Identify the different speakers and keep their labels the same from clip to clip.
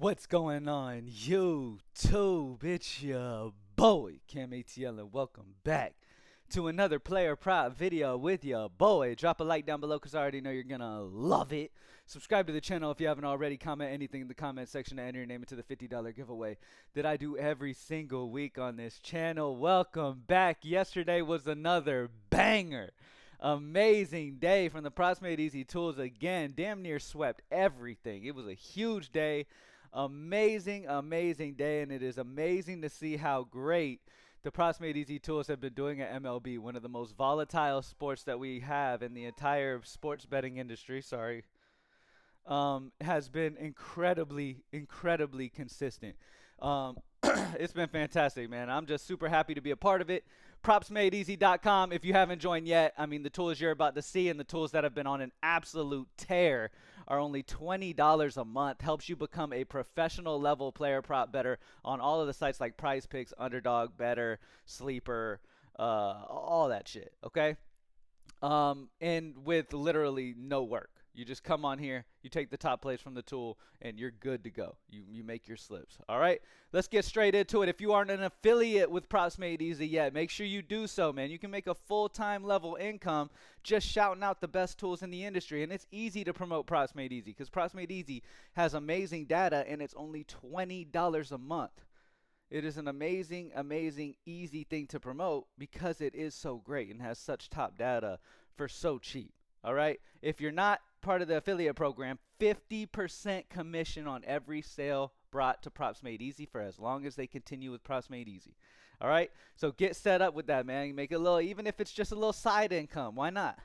Speaker 1: What's going on, YouTube? It's your boy, CamATL, and welcome back to another player prop video with your boy. Drop a like down below because I already know you're going to love it. Subscribe to the channel if you haven't already. Comment anything in the comment section to enter your name into the $50 giveaway that I do every single week on this channel. Welcome back. Yesterday was another banger. Amazing day from the Props Made Easy tools again. Damn near swept everything. It was a huge day. Amazing day, and it is amazing to see how great the Props Made Easy tools have been doing at MLB, one of the most volatile sports that we have in the entire sports betting industry. Has been incredibly consistent. It's been fantastic, man. I'm just super happy to be a part of it. PropsMadeEasy.com. If you haven't joined yet, I mean, the tools you're about to see and the tools that have been on an absolute tear are only $20 a month. Helps you become a professional level player prop bettor on all of the sites like Prizepicks, Underdog, Better, Sleeper, all that shit. Okay. And with literally no work. You just come on here, you take the top plays from the tool, and you're good to go. You make your slips. All right, let's get straight into it. If you aren't an affiliate with Props Made Easy yet, make sure you do so, man. You can make a full-time level income just shouting out the best tools in the industry, and it's easy to promote Props Made Easy because Props Made Easy has amazing data, and it's only $20 a month. It is an amazing, easy thing to promote because it is so great and has such top data for so cheap. All right. If you're not part of the affiliate program, 50% commission on every sale brought to Props Made Easy for as long as they continue with Props Made Easy. All right. So get set up with that, man. You make it a little, even if it's just a little side income. Why not?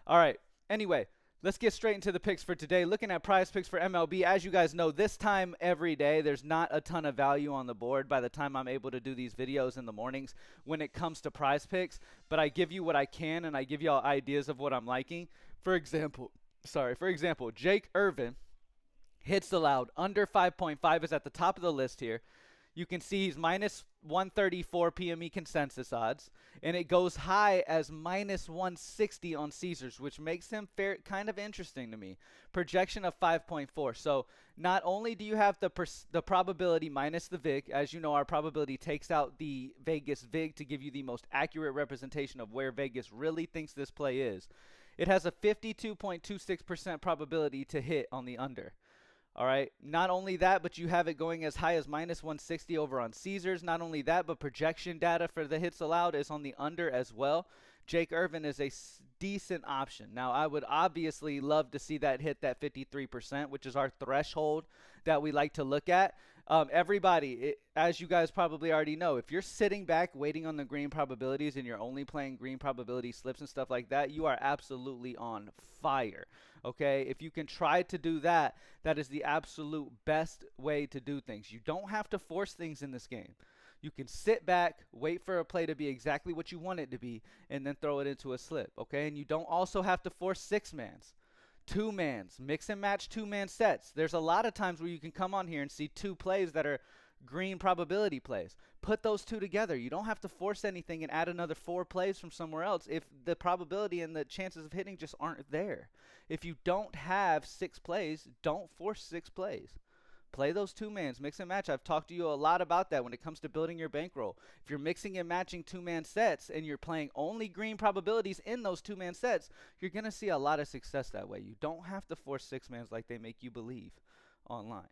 Speaker 1: All right. Anyway, let's get straight into the picks for today. Looking at prize picks for MLB, as you guys know, this time every day, there's not a ton of value on the board by the time I'm able to do these videos in the mornings when it comes to prize picks. But I give you what I can, and I give you all ideas of what I'm liking. For example, Jake Irvin hits allowed under 5.5 is at the top of the list here. You can see he's minus 134 PME consensus odds, and it goes high as minus 160 on Caesars, which makes him kind of interesting to me. Projection of 5.4. So not only do you have the probability minus the VIG, as you know, our probability takes out the Vegas VIG to give you the most accurate representation of where Vegas really thinks this play is. It has a 52.26% probability to hit on the under. All right. Not only that, but you have it going as high as minus 160 over on Caesars. Not only that, but projection data for the hits allowed is on the under as well. Jake Irvin is a decent option. Now, I would obviously love to see that hit that 53%, which is our threshold that we like to look at. Everybody, as you guys probably already know, if you're sitting back waiting on the green probabilities and you're only playing green probability slips and stuff like that, you are absolutely on fire. Okay, if you can try to do that, that is the absolute best way to do things. You don't have to force things in this game. You can sit back, wait for a play to be exactly what you want it to be, and then throw it into a slip. Okay, and you don't also have to force six-mans. Two-mans, mix and match two-man sets. There's a lot of times where you can come on here and see two plays that are green probability plays. Put those two together. You don't have to force anything and add another 4 plays from somewhere else if the probability and the chances of hitting just aren't there. If you don't have 6 plays, don't force 6 plays. Play those two-mans, mix and match. I've talked to you a lot about that when it comes to building your bankroll. If you're mixing and matching two-man sets and you're playing only green probabilities in those two-man sets, you're going to see a lot of success that way. You don't have to force 6-mans like they make you believe online.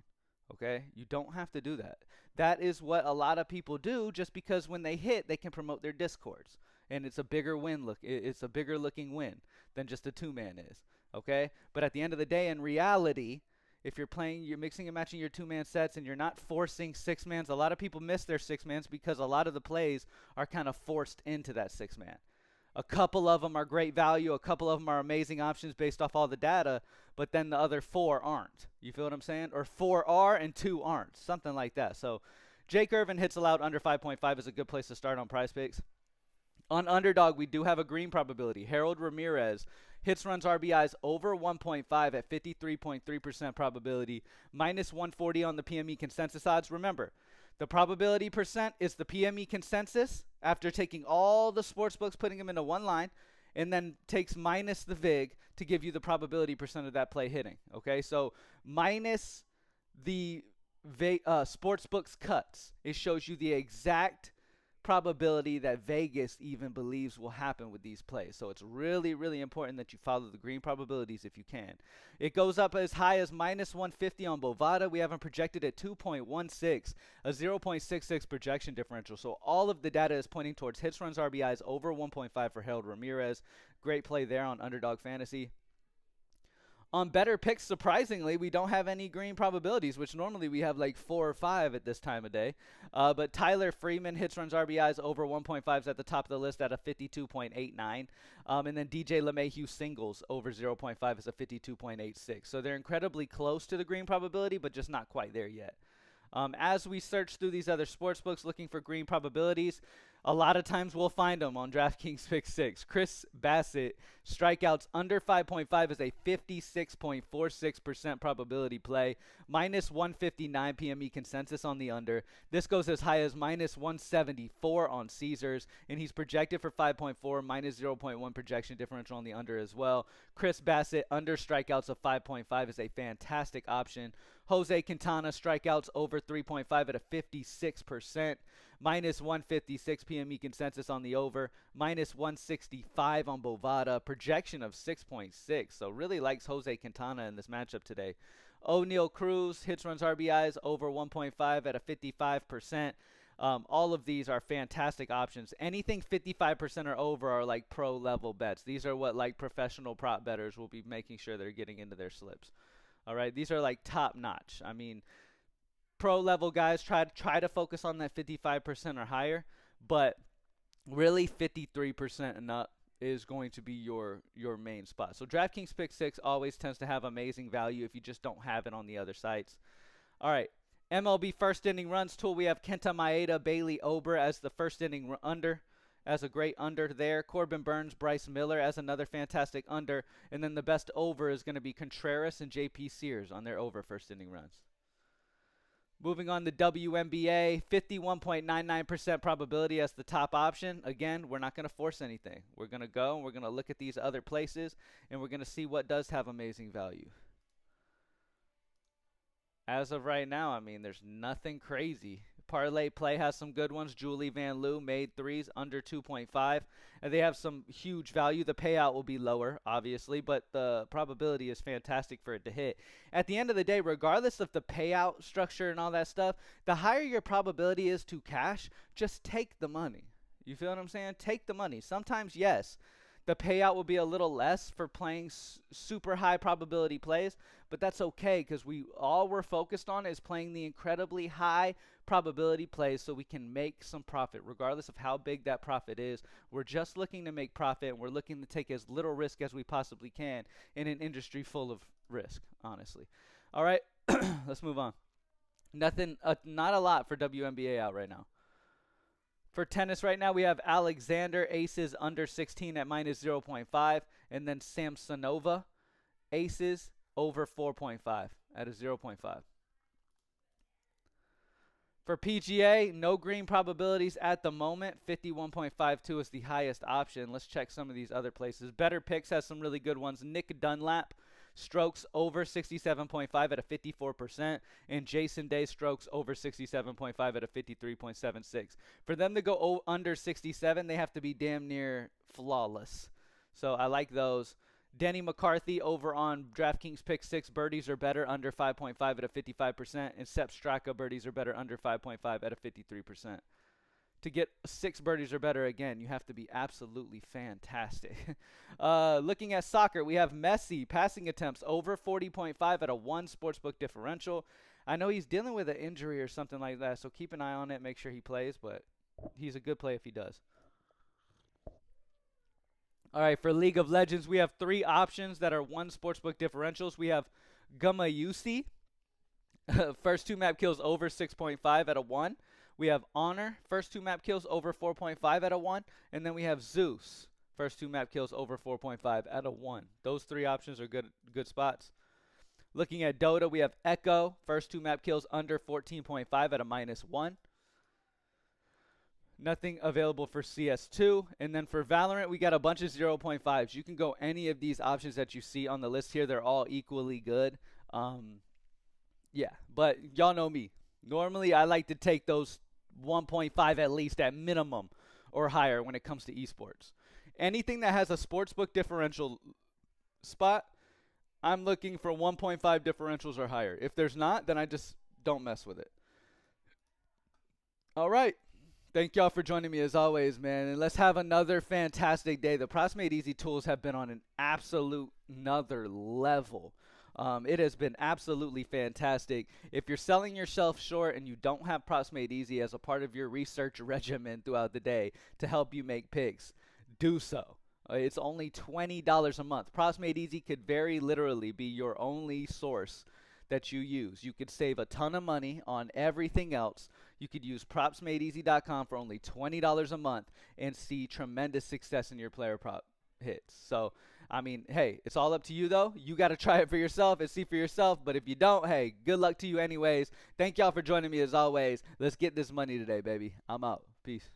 Speaker 1: Okay? You don't have to do that. That is what a lot of people do just because when they hit, they can promote their discords. And it's a bigger win look. It's a bigger looking win than just a two-man is. Okay? But at the end of the day, in reality, if you're playing, you're mixing and matching your two-man sets and you're not forcing 6-mans, a lot of people miss their 6-mans because a lot of the plays are kind of forced into that 6-man. A couple of them are great value. A couple of them are amazing options based off all the data, but then the other 4 aren't. You feel what I'm saying? Or 4 are and 2 aren't. Something like that. So Jake Irvin hits allowed under 5.5 is a good place to start on prize picks. On Underdog, we do have a green probability. Harold Ramirez hits, runs, RBIs over 1.5 at 53.3% probability, minus 140 on the PME consensus odds. Remember, the probability percent is the PME consensus after taking all the sports books, putting them into one line, and then takes minus the VIG to give you the probability percent of that play hitting. Okay, so minus the Sportsbooks cuts. It shows you the exact probability that Vegas even believes will happen with these plays. So it's really, really important that you follow the green probabilities if you can. It goes up as high as minus 150 on Bovada. We have them projected at 2.16, a 0.66 projection differential. So all of the data is pointing towards hits, runs, RBIs over 1.5 for Harold Ramirez. Great play there on Underdog Fantasy. On better picks, surprisingly, we don't have any green probabilities, which normally we have like 4 or 5 at this time of day. But Tyler Freeman, hits, runs, RBIs over 1.5 is at the top of the list at a 52.89. And then DJ LeMahieu singles over 0.5 is a 52.86. So they're incredibly close to the green probability, but just not quite there yet. As we search through these other sports books looking for green probabilities, a lot of times we'll find them on DraftKings Pick 6. Chris Bassett, strikeouts under 5.5 is a 56.46% probability play. Minus 159 PME consensus on the under. This goes as high as minus 174 on Caesars, and he's projected for 5.4, minus 0.1 projection differential on the under as well. Chris Bassett, under strikeouts of 5.5 is a fantastic option. Jose Quintana, strikeouts over 3.5 at a 56%. Minus 156 PME consensus on the over. Minus 165 on Bovada. Projection of 6.6. So really likes Jose Quintana in this matchup today. O'Neal Cruz, hits, runs, RBIs over 1.5 at a 55%. All of these are fantastic options. Anything 55% or over are like pro level bets. These are what like professional prop bettors will be making sure they're getting into their slips. All right, these are like top notch. I mean, pro level guys try to focus on that 55% or higher, but really 53% and up is going to be your main spot. So DraftKings Pick 6 always tends to have amazing value if you just don't have it on the other sites. All right, MLB first inning runs tool. We have Kenta Maeda, Bailey Ober as the first inning under, as a great under there. Corbin Burns, Bryce Miller as another fantastic under. And then the best over is going to be Contreras and JP Sears on their over first inning runs. Moving on to WNBA, 51.99% probability as the top option. Again, we're not going to force anything. We're going to go and we're going to look at these other places and we're going to see what does have amazing value. As of right now, I mean, there's nothing crazy. Parlay play has some good ones. Julie Van Loo made threes under 2.5. And they have some huge value. The payout will be lower, obviously, but the probability is fantastic for it to hit. At the end of the day, regardless of the payout structure and all that stuff, the higher your probability is to cash, just take the money. You feel what I'm saying? Take the money. Sometimes, yes, the payout will be a little less for playing super high probability plays, but that's okay because all we're focused on is playing the incredibly high probability plays so we can make some profit regardless of how big that profit is. We're just looking to make profit, and we're looking to take as little risk as we possibly can in an industry full of risk, honestly. All right, let's move on. Not a lot for WNBA out right now. For tennis right now, we have Alexander, aces under 16 at minus 0.5. And then Samsonova, aces over 4.5 at a 0.5. For PGA, no green probabilities at the moment. 51.52 is the highest option. Let's check some of these other places. Better Picks has some really good ones. Nick Dunlap, strokes over 67.5 at a 54%, and Jason Day, strokes over 67.5 at a 53.76. For them to go under 67, they have to be damn near flawless. So I like those. Denny McCarthy over on DraftKings Pick 6, birdies are better under 5.5 at a 55%, and Sepp Straka, birdies are better under 5.5 at a 53%. To get 6 birdies or better, again, you have to be absolutely fantastic. Looking at soccer, we have Messi, passing attempts over 40.5 at a 1 sportsbook differential. I know he's dealing with an injury or something like that, so keep an eye on it, make sure he plays, but he's a good play if he does. All right, for League of Legends, we have 3 options that are 1 sportsbook differentials. We have Gumayusi, first 2 map kills over 6.5 at a 1. We have Honor, first 2 map kills over 4.5 at a 1. And then we have Zeus, first 2 map kills over 4.5 at a 1. Those 3 options are good spots. Looking at Dota, we have Echo, first 2 map kills under 14.5 at a -1. Nothing available for CS2. And then for Valorant, we got a bunch of 0.5s. You can go any of these options that you see on the list here. They're all equally good. Yeah, but y'all know me. Normally, I like to take those 1.5 at least at minimum or higher when it comes to esports. Anything that has a sportsbook differential spot, I'm looking for 1.5 differentials or higher. If there's not, then I just don't mess with it. All right. Thank y'all for joining me as always, man. And let's have another fantastic day. The Props Made Easy tools have been on an absolute another level. It has been absolutely fantastic. If you're selling yourself short and you don't have Props Made Easy as a part of your research regimen throughout the day to help you make picks, do so. It's only $20 a month. Props Made Easy could very literally be your only source that you use. You could save a ton of money on everything else. You could use propsmadeeasy.com for only $20 a month and see tremendous success in your player prop hits. So, I mean, hey, it's all up to you though. You got to try it for yourself and see for yourself. But if you don't, hey, good luck to you anyways. Thank y'all for joining me as always. Let's get this money today, baby. I'm out. Peace.